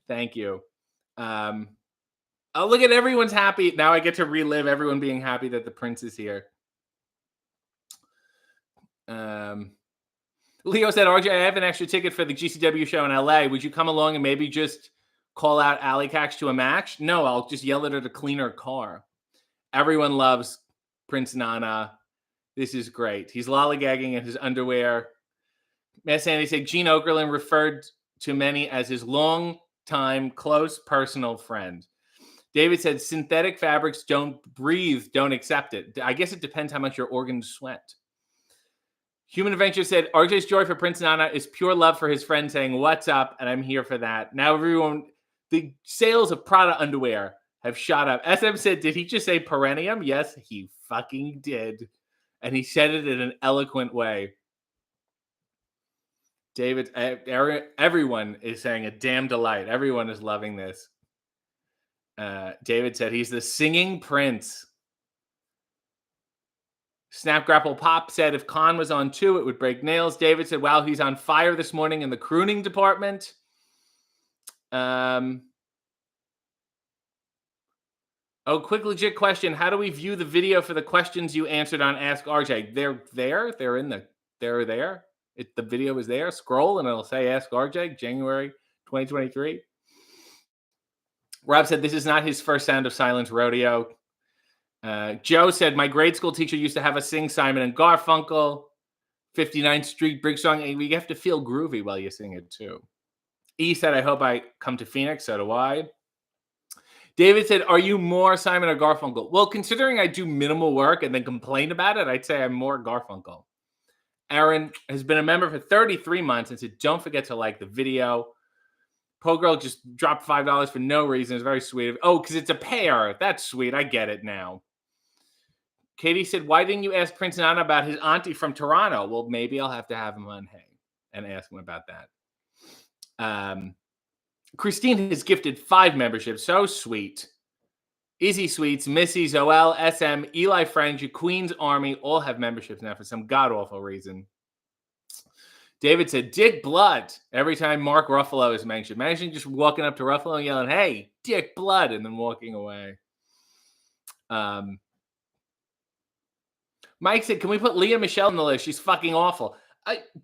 Thank you. Oh, look at everyone's happy. Now I get to relive everyone being happy that the prince is here. Leo said, RJ, I have an extra ticket for the GCW show in LA. Would you come along and maybe just call out Alley Cax to a match? No, I'll just yell at her to clean her car. Everyone loves Prince Nana. This is great. He's lollygagging in his underwear. Matt Sandy said, Gene Okerlund referred to many as his long-time, close, personal friend. David said, synthetic fabrics don't breathe, don't accept it. I guess it depends how much your organs sweat. Human Adventure said, RJ's joy for Prince Nana is pure love for his friend saying, what's up? And I'm here for that. Now everyone, the sales of Prada underwear have shot up. SM said, did he just say perennium? Yes, he fucking did. And he said it in an eloquent way. David, everyone is saying a damn delight. Everyone is loving this. David said, he's the singing prince. Snap Grapple Pop said, if Khan was on too, it would break nails. David said, wow, he's on fire this morning in the crooning department. Quick legit question. How do we view the video for the questions you answered on Ask RJ? They're there. They're there. The video is there. Scroll and it'll say Ask RJ, January 2023. Rob said, this is not his first Sound of Silence rodeo. Joe said, my grade school teacher used to have us sing Simon and Garfunkel, 59th Street Brig Song. And you have to feel groovy while you sing it too. E said, I hope I come to Phoenix. So do I. David said, are you more Simon or Garfunkel? Well, considering I do minimal work and then complain about it, I'd say I'm more Garfunkel. Aaron has been a member for 33 months and said, don't forget to like the video. Po Girl just dropped $5 for no reason. It's very sweet. Oh, because it's a pair. That's sweet. I get it now. Katie said, why didn't you ask Prince Nana about his auntie from Toronto? Well, maybe I'll have to have him on Hey and ask him about that. Christine has gifted 5 memberships. So sweet. Izzy Sweets, Missy's, OL, SM, Eli French, Queen's Army all have memberships now for some god-awful reason. David said, Dick Blood, every time Mark Ruffalo is mentioned. Imagine just walking up to Ruffalo and yelling, hey, Dick Blood, and then walking away. Mike said, can we put Leah Michelle on the list? She's fucking awful.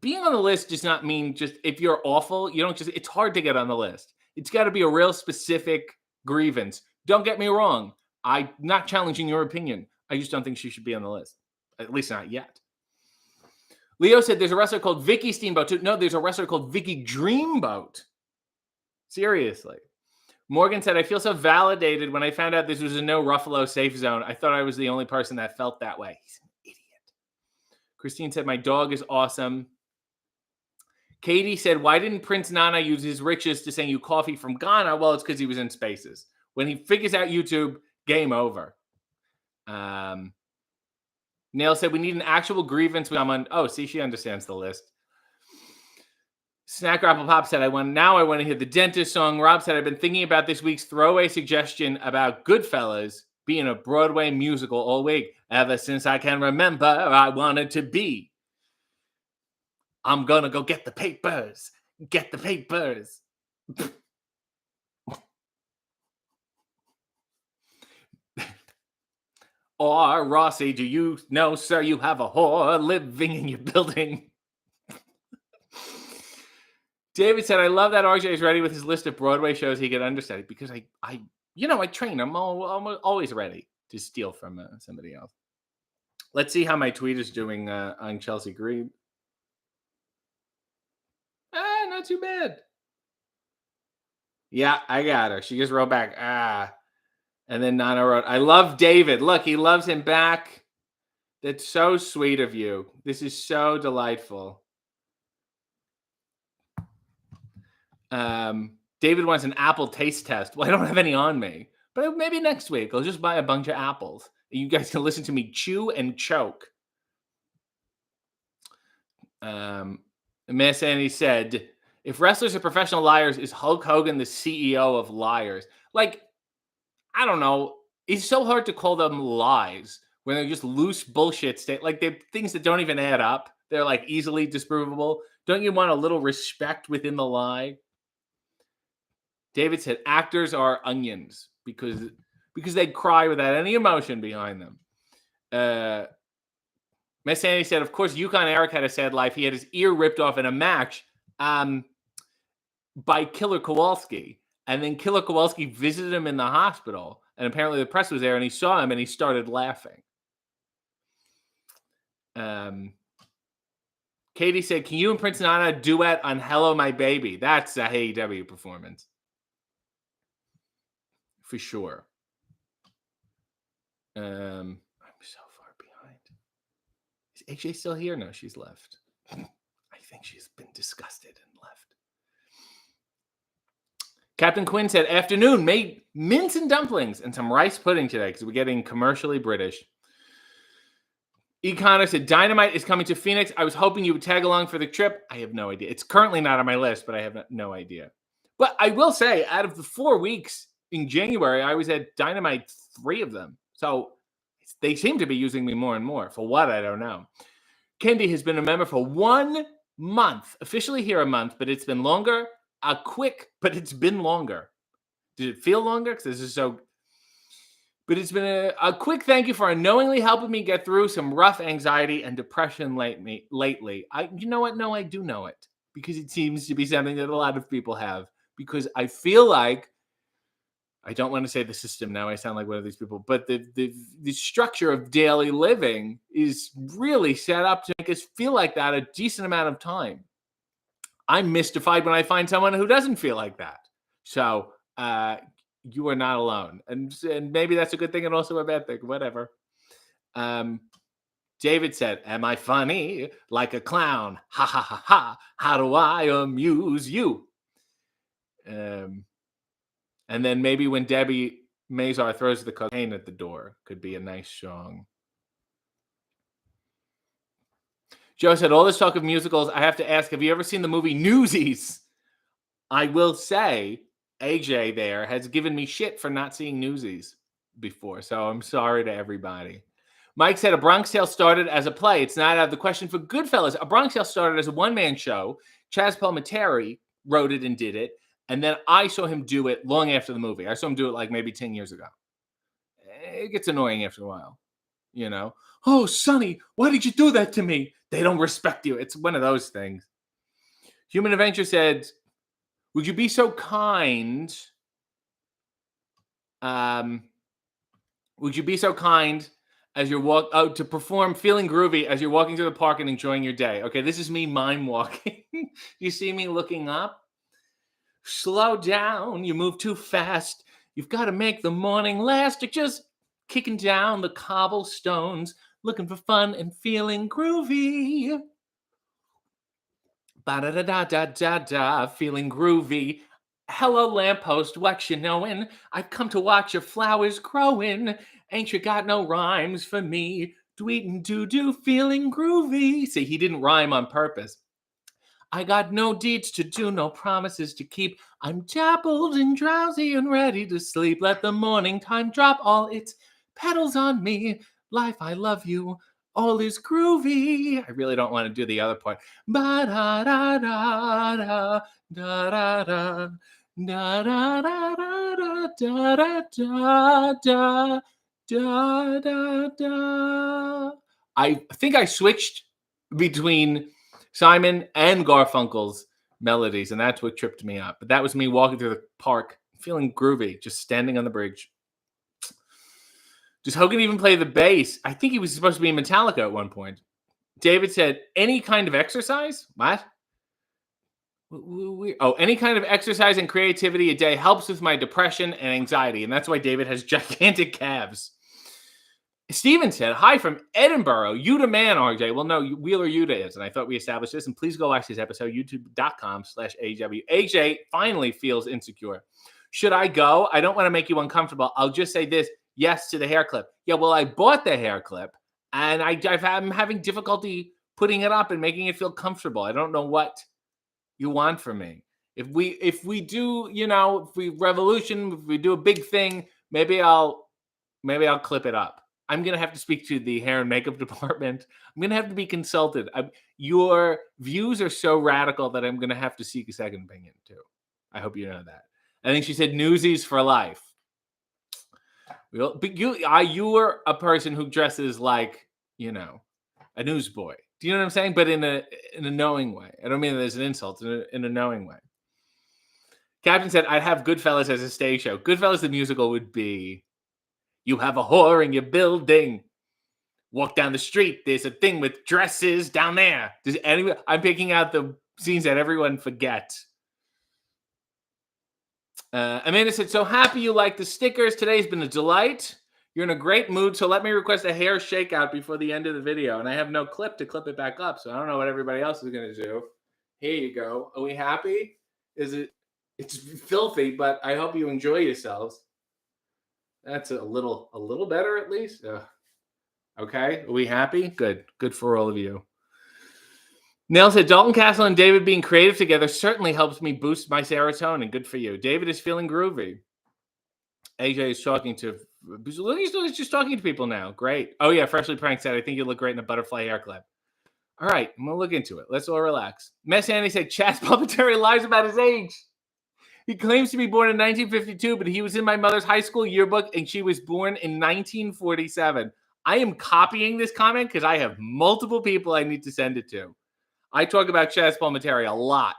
Being on the list does not mean just if you're awful, you don't just, it's hard to get on the list. It's got to be a real specific grievance. Don't get me wrong. I'm not challenging your opinion. I just don't think she should be on the list. At least not yet. Leo said there's a wrestler called Vicky Steamboat too. No, there's a wrestler called Vicky Dreamboat. Seriously. Morgan said, I feel so validated when I found out this was a no Ruffalo safe zone. I thought I was the only person that felt that way. He's an idiot. Christine said, my dog is awesome. Katie said, why didn't Prince Nana use his riches to send you coffee from Ghana? Well, it's because he was in Spaces. When he figures out YouTube, game over. Nail said, we need an actual grievance with someone. Oh, see, she understands the list. Snack Apple Pop said, I want to hear the dentist song. Rob said, I've been thinking about this week's throwaway suggestion about Goodfellas being a Broadway musical all week. Ever since I can remember, I wanted to be. I'm going to go get the papers. Get the papers. Or, Rossi, do you know, sir, you have a whore living in your building? David said, I love that RJ is ready with his list of Broadway shows he could understudy because I train. I'm always ready to steal from somebody else. Let's see how my tweet is doing on Chelsea Green. Not too bad. Yeah, I got her. She just wrote back, And then Nana wrote, I love David. Look, he loves him back. That's so sweet of you. This is so delightful. David wants an apple taste test. Well, I don't have any on me, but maybe next week I'll just buy a bunch of apples. You guys can listen to me chew and choke. Miss Annie said, if wrestlers are professional liars, is Hulk Hogan the CEO of liars? Like, I don't know. It's so hard to call them lies when they're just loose bullshit like they're things that don't even add up. They're like easily disprovable. Don't you want a little respect within the lie? David said actors are onions because they cry without any emotion behind them. Miss Sandy said, of course, Yukon Eric had a sad life. He had his ear ripped off in a match by Killer Kowalski. And then Killer Kowalski visited him in the hospital. And apparently the press was there and he saw him and he started laughing. Katie said, can you and Prince Nana duet on Hello, My Baby? That's a AEW performance. For sure. I'm so far behind. Is AJ still here? No, she's left. I think she's been disgusted and left. Captain Quinn said, afternoon, made mince and dumplings and some rice pudding today because we're getting commercially British. E. Connor said, Dynamite is coming to Phoenix. I was hoping you would tag along for the trip. I have no idea. It's currently not on my list, but I have no idea. But I will say, out of the 4 weeks in January, I was at Dynamite 3 of them. So they seem to be using me more and more. For what, I don't know. Kendi has been a member for 1 month. Officially here a month, but it's been longer. But it's been longer. Did it feel longer? Because this is so... But it's been a quick thank you for unknowingly helping me get through some rough anxiety and depression lately. You know what? No, I do know it. Because it seems to be something that a lot of people have. Because I feel like, I don't want to say the system now, I sound like one of these people, but the structure of daily living is really set up to make us feel like that a decent amount of time. I'm mystified when I find someone who doesn't feel like that. So, you are not alone. And maybe that's a good thing and also a bad thing. Whatever. David said, am I funny? Like a clown. Ha, ha, ha, ha. How do I amuse you? And then maybe when Debbie Mazar throws the cocaine at the door could be a nice song. Joe said, all this talk of musicals, I have to ask, have you ever seen the movie Newsies? I will say, AJ there has given me shit for not seeing Newsies before, so I'm sorry to everybody. Mike said, a Bronx Tale started as a play. It's not out of the question for Goodfellas. A Bronx Tale started as a one-man show. Chaz Palminteri wrote it and did it, and then I saw him do it long after the movie. I saw him do it like maybe 10 years ago. It gets annoying after a while, you know. Oh, Sonny, why did you do that to me? They don't respect you. It's one of those things. Human Adventure said, would you be so kind? Would you be so kind as you to perform Feeling Groovy as you're walking through the park and enjoying your day? Okay, this is me mime walking. You see me looking up? Slow down. You move too fast. You've got to make the morning last. You're just kicking down the cobblestones, looking for fun and feeling groovy. Ba-da-da-da-da-da-da, feeling groovy. Hello, lamppost, what you knowin'? I've come to watch your flowers growin'. Ain't you got no rhymes for me? Dweetin' doo-doo, feeling groovy. See, he didn't rhyme on purpose. I got no deeds to do, no promises to keep. I'm dappled and drowsy and ready to sleep. Let the morning time drop all its petals on me. Life, I love you. All is groovy. I really don't want to do the other part. Ba-da-da-da-da, da-da-da, da-da-da-da-da-da-da, da-da-da. I think I switched between Simon and Garfunkel's melodies, and that's what tripped me up. But that was me walking through the park, feeling groovy, just standing on the bridge. Does Hogan even play the bass? I think he was supposed to be in Metallica at one point. David said, any kind of exercise? What? Any kind of exercise and creativity a day helps with my depression and anxiety. And that's why David has gigantic calves. Steven said, hi from Edinburgh, Yuta man, RJ. Well, no, Wheeler Yuta is, and I thought we established this. And please go watch this episode, youtube.com/AW. AJ finally feels insecure. Should I go? I don't want to make you uncomfortable. I'll just say this. Yes to the hair clip. Yeah, well, I bought the hair clip, and I'm having difficulty putting it up and making it feel comfortable. I don't know what you want from me. If we do, if we do a big thing, maybe I'll clip it up. I'm going to have to speak to the hair and makeup department. I'm going to have to be consulted. Your views are so radical that I'm going to have to seek a second opinion too. I hope you know that. I think she said newsies for life. But you were a person who dresses like, a newsboy. Do you know what I'm saying? But in a knowing way. I don't mean that as an insult, in a knowing way. Captain said, I'd have Goodfellas as a stage show. Goodfellas the musical would be, you have a whore in your building. Walk down the street. There's a thing with dresses down there. I'm picking out the scenes that everyone forgets. Amanda said, so happy you like the stickers. Today's been a delight. You're in a great mood, so let me request a hair shakeout before the end of the video. And I have no clip to clip it back up, so I don't know what everybody else is going to do. Here you go. Are we happy? It's filthy, but I hope you enjoy yourselves. That's a little better at least. Okay, are we happy? Good for all of you. Neil said, Dalton Castle and David being creative together certainly helps me boost my serotonin. Good for you. David is feeling groovy. AJ is talking to, he's just talking to people now. Great. Oh yeah, Freshly Pranked said, I think you look great in a butterfly hair clip. All right, I'm gonna look into it. Let's all relax. Mess Andy said, Chad's puppeteer lies about his age. He claims to be born in 1952, but he was in my mother's high school yearbook, and she was born in 1947. I am copying this comment because I have multiple people I need to send it to. I talk about Chaz Palminteri a lot.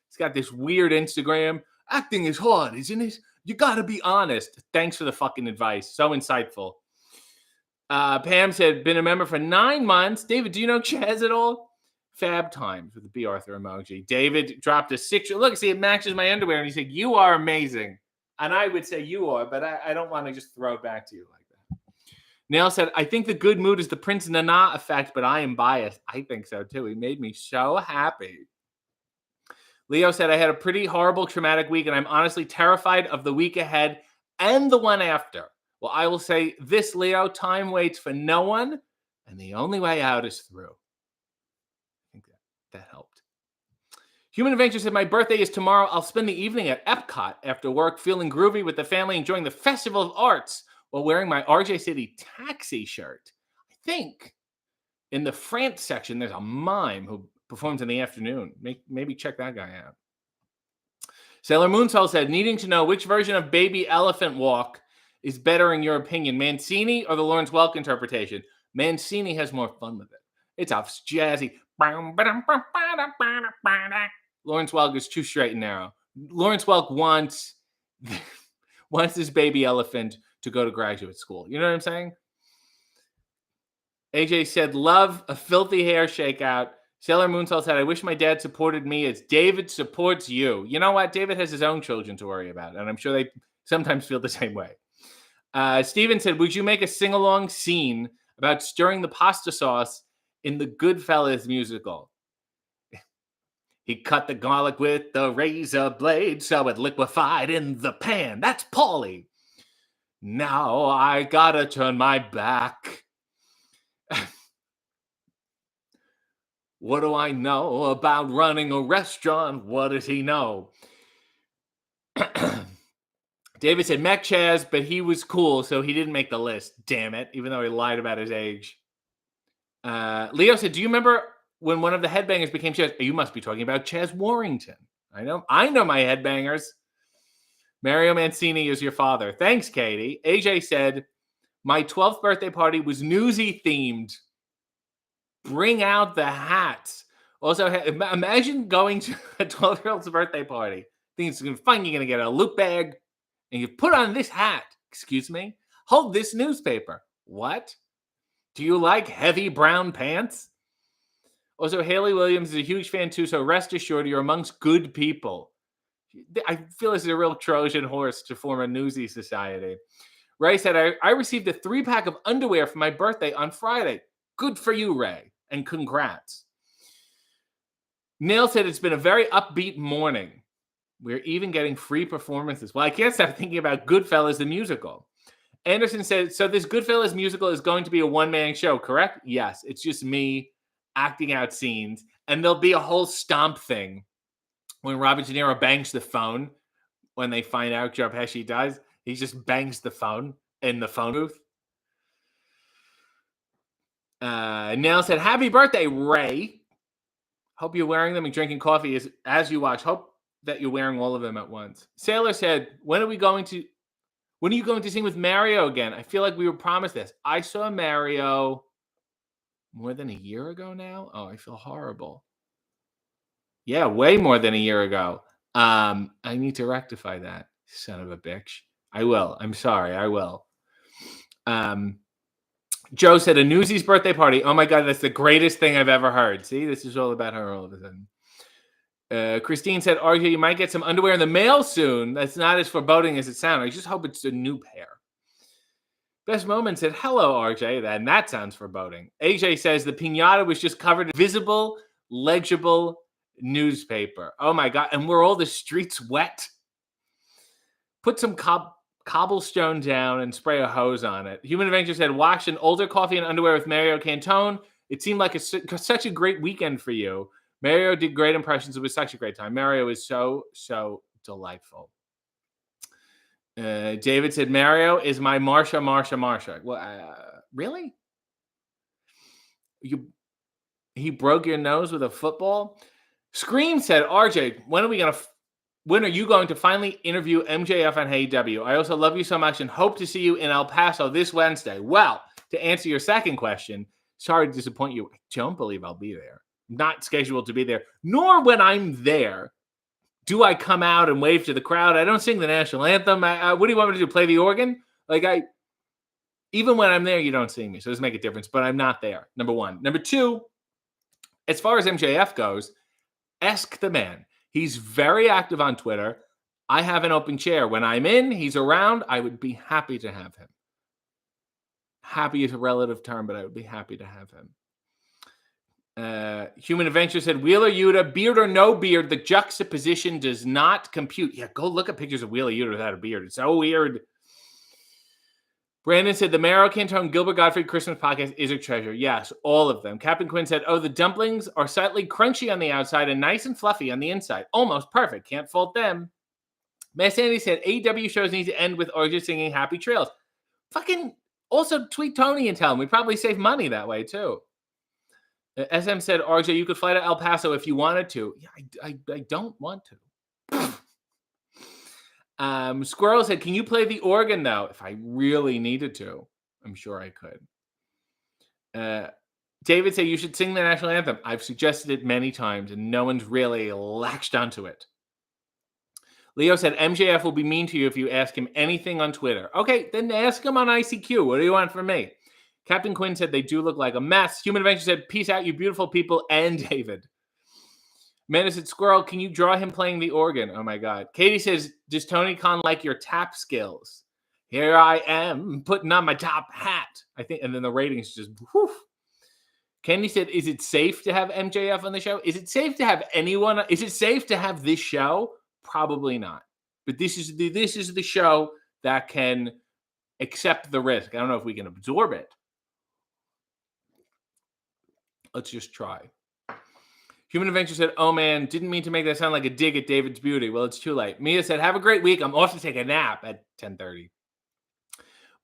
He's got this weird Instagram. Acting is hard, isn't it? You got to be honest. Thanks for the fucking advice. So insightful. Pam said, been a member for 9 months. David, do you know Chaz at all? Fab times with the B. Arthur emoji. David dropped a 6. Look, see, it matches my underwear. And he said, you are amazing. And I would say you are, but I don't want to just throw it back to you like that. Nail said, I think the good mood is the Prince Nana effect, but I am biased. I think so, too. He made me so happy. Leo said, I had a pretty horrible, traumatic week, and I'm honestly terrified of the week ahead and the one after. Well, I will say this, Leo, time waits for no one, and the only way out is through. I think that helped. Human Adventure said, my birthday is tomorrow. I'll spend the evening at Epcot after work, feeling groovy with the family, enjoying the Festival of Arts while wearing my RJ City Taxi shirt. I think in the France section, there's a mime who performs in the afternoon. Maybe check that guy out. Sailor Moonsoul said, needing to know which version of Baby Elephant Walk is better in your opinion, Mancini or the Lawrence Welk interpretation? Mancini has more fun with it. It's a jazzy. Lawrence Welk is too straight and narrow. Lawrence Welk wants this baby elephant to go to graduate school. You know what I'm saying? AJ said, love a filthy hair shakeout. Sailor Moonsoul said, I wish my dad supported me as David supports you. You know what? David has his own children to worry about, and I'm sure they sometimes feel the same way. Steven said, would you make a sing-along scene about stirring the pasta sauce in the Goodfellas musical? He cut the garlic with the razor blade so it liquefied in the pan. That's Paulie. Now I gotta turn my back. What do I know about running a restaurant? What does he know? David said, Mech Chaz, but he was cool, so he didn't make the list. Damn it, even though he lied about his age. Leo said, do you remember when one of the headbangers became Chaz? You must be talking about Chaz Warrington. I know my headbangers. Mario Mancini is your father. Thanks, Katie. AJ said, my 12th birthday party was newsy themed. Bring out the hats. Also, imagine going to a 12-year-old's birthday party. Think it's fun. You're going to get a loot bag and you put on this hat. Excuse me? Hold this newspaper. What? Do you like heavy brown pants? Also, Haley Williams is a huge fan too, so rest assured you're amongst good people. I feel this is a real Trojan horse to form a newsy society. Ray said, I received a 3-pack of underwear for my birthday on Friday. Good for you, Ray, and congrats. Neil said, it's been a very upbeat morning. We're even getting free performances. Well, I can't stop thinking about Goodfellas, the musical. Anderson said, so this Goodfellas musical is going to be a one-man show, correct? Yes, it's just me acting out scenes. And there'll be a whole stomp thing when Robert De Niro bangs the phone when they find out Joe Pesci dies. He just bangs the phone in the phone booth. Nell said, happy birthday, Ray. Hope you're wearing them and drinking coffee as you watch. Hope that you're wearing all of them at once. Sailor said, when are you going to sing with Mario again? I feel like we were promised this. I saw Mario more than a year ago now. Oh, I feel horrible. Yeah, way more than a year ago. I need to rectify that, son of a bitch. I will. I'm sorry. I will. Joe said, a Newsies birthday party. Oh my God, that's the greatest thing I've ever heard. See, this is all about her all of a sudden. Christine said, RJ, you might get some underwear in the mail soon. That's not as foreboding as it sounds. I just hope it's a new pair. Best Moment said, hello, RJ. And that sounds foreboding. AJ says, the piñata was just covered in visible, legible newspaper. Oh my God. And were all the streets wet? Put some cobblestone down and spray a hose on it. Human Adventure said, washed an older coffee and underwear with Mario Cantone. It seemed like such a great weekend for you. Mario did great impressions. It was such a great time. Mario is so, so delightful. David said, Mario is my Marsha. Well, really? He broke your nose with a football? Scream said, RJ, when are you going to finally interview MJF on AEW? I also love you so much and hope to see you in El Paso this Wednesday. Well, to answer your second question, sorry to disappoint you. I don't believe I'll be there. I'm not scheduled to be there. Nor when I'm there do I come out and wave to the crowd. I don't sing the national anthem. What do you want me to do? Play the organ? Even when I'm there, you don't see me. So it doesn't make a difference. But I'm not there, number one. Number two, as far as MJF goes, ask the man. He's very active on Twitter. I have an open chair. When I'm in, he's around. I would be happy to have him. Happy is a relative term, but I would be happy to have him. Human Adventure said, Wheeler Yuta, beard or no beard, the juxtaposition does not compute. Yeah, go look at pictures of Wheeler Yuta without a beard. It's so weird. Brandon said, the Mario Cantone Gilbert Gottfried Christmas podcast is a treasure. Yes, all of them. Captain Quinn said, the dumplings are slightly crunchy on the outside and nice and fluffy on the inside. Almost perfect. Can't fault them. Matt Sandy said, AEW shows need to end with RJ singing Happy Trails. Fucking also tweet Tony and tell him. We'd probably save money that way, too. SM said, RJ, you could fly to El Paso if you wanted to. Yeah, I don't want to. Squirrel said, can you play the organ, though? If I really needed to, I'm sure I could. David said, you should sing the national anthem. I've suggested it many times, and no one's really latched onto it. Leo said, MJF will be mean to you if you ask him anything on Twitter. Okay, then ask him on ICQ. What do you want from me? Captain Quinn said they do look like a mess. Human Adventure said, peace out, you beautiful people, and David. Amanda said, Squirrel, can you draw him playing the organ? Oh, my God. Katie says, does Tony Khan like your tap skills? Here I am, putting on my top hat. I think, and then the ratings just, whew. Candy said, is it safe to have MJF on the show? Is it safe to have anyone? Is it safe to have this show? Probably not. But this is the show that can accept the risk. I don't know if we can absorb it. Let's just try. Human Adventure said, oh man, didn't mean to make that sound like a dig at David's beauty. Well, it's too late. Mia said, have a great week. I'm off to take a nap at 10:30.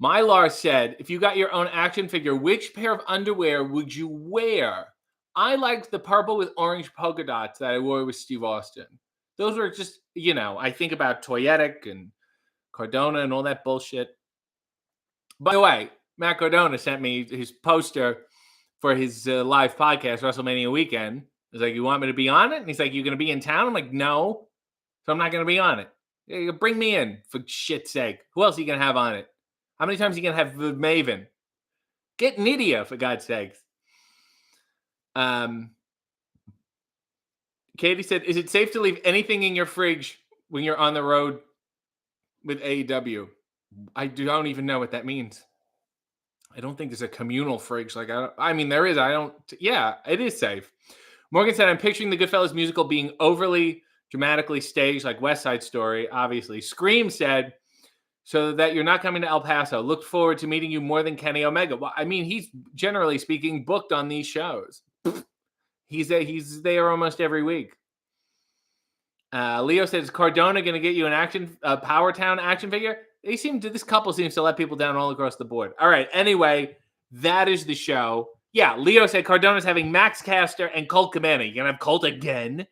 Mylar said, if you got your own action figure, which pair of underwear would you wear? I liked the purple with orange polka dots that I wore with Steve Austin. Those were just, I think about Toyetic and Cardona and all that bullshit. By the way, Matt Cardona sent me his poster for his live podcast, WrestleMania Weekend. He's like, you want me to be on it? And he's like, you going to be in town? I'm like, no. So I'm not going to be on it. You bring me in, for shit's sake. Who else are you going to have on it? How many times are you going to have Maven? Get Nydia, for God's sakes. Katie said, is it safe to leave anything in your fridge when you're on the road with AEW? I don't even know what that means. I don't think there's a communal fridge. Like, I mean, there is. I don't. Yeah, it is safe. Morgan said, I'm picturing the Goodfellas musical being overly dramatically staged, like West Side Story, obviously. Scream said, so that you're not coming to El Paso. Look forward to meeting you more than Kenny Omega. Well, I mean, he's generally speaking booked on these shows. He's there almost every week. Leo says, Cardona going to get you an Power Town action figure? This couple seems to let people down all across the board. All right. Anyway, that is the show. Yeah, Leo said Cardona's having Max Caster and Colt Cabana. You're going to have Colt again?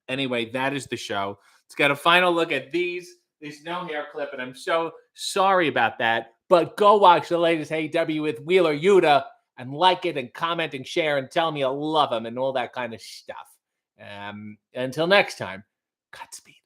Anyway, that is the show. Let's get a final look at these. There's no hair clip, and I'm so sorry about that. But go watch the latest AEW with Wheeler Yuta and like it and comment and share and tell me you love him and all that kind of stuff. Until next time, Godspeed.